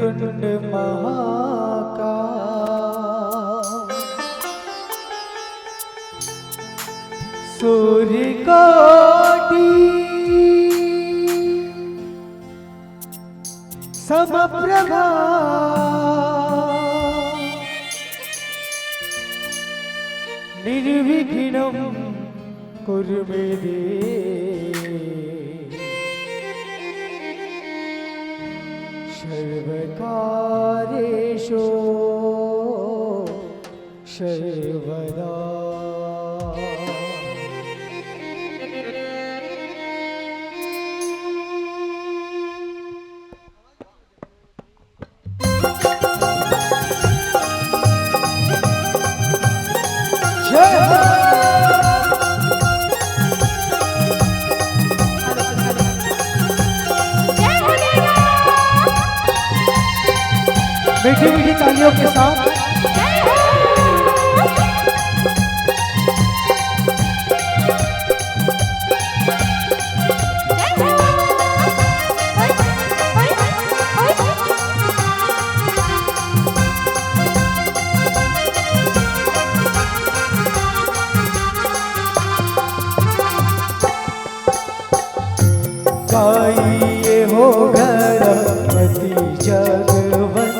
वक्रतुंड महाकाय सूर्यकोटि समप्रभा निर्विघ्नं कुरु मे देव सर्वकार्येषु सर्वदा। मीठी मीठी तालियों के साथ गाइए हो गणपति जगवंदन,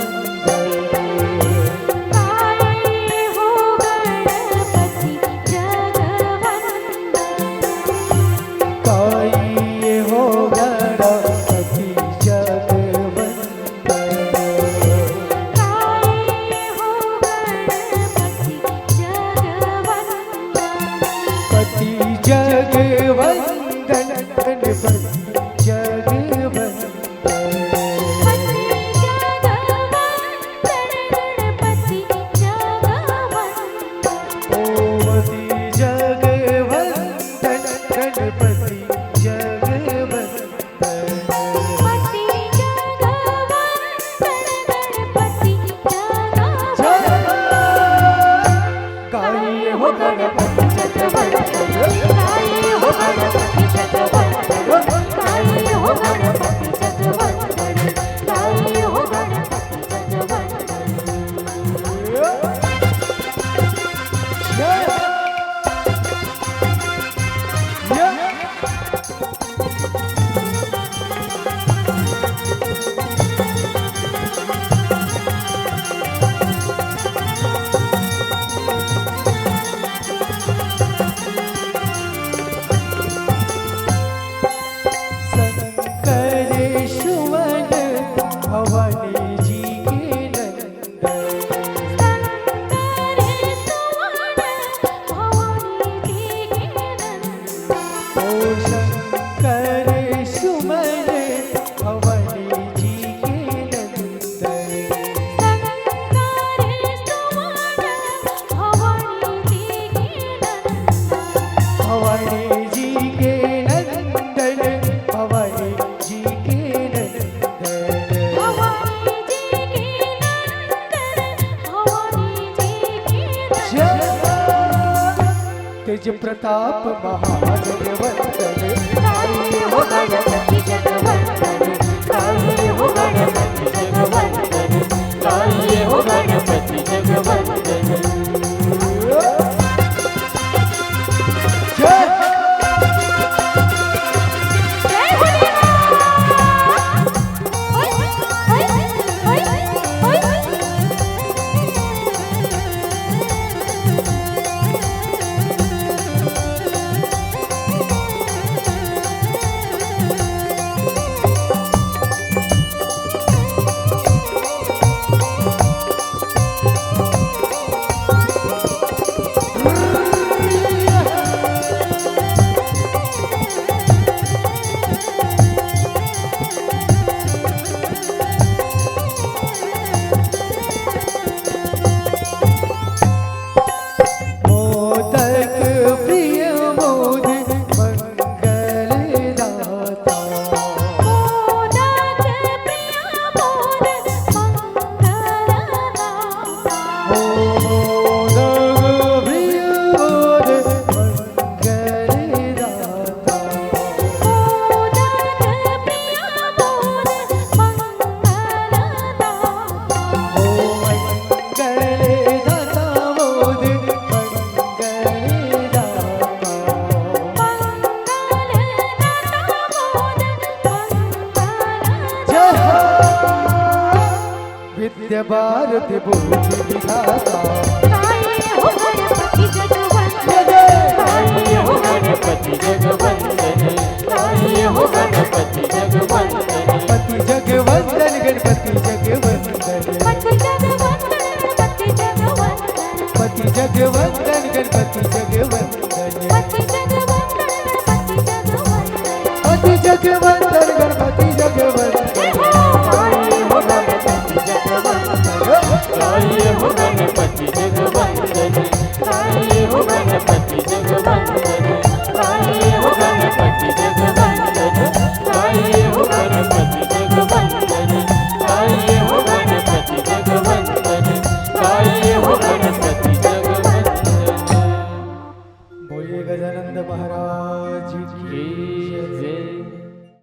तेज प्रताप महाजगवंदन, गाइए हो गणपति जगवंदन, गाइए हो गणपति जगवंदन, गाइए हो गणपति जगवंदन। विद्या भारती बुद्धि विधाता गाये हो गणपति जगवंदन गाये हो गणपति जगवंदन गाये हो गणपति जगवंदन पति जगवंदन गणपति जगवंदन पति जगवंदन गणपति जगवंदन पति जगवंदन गणपति जगवंदन पति जगवंदन गणपति जगवंदन पति जगवंदन गणपति जगवंदन गाये हो गणपति जगवंदन गाये हो गणपति जगवंदन गाये हो गणपति जगवंदन गाये हो गणपति जगवंदन गाये हो गणपति जगवंदन गाये हो गणपति जगवंदन। बोलिए गजानंद महाराज की जय।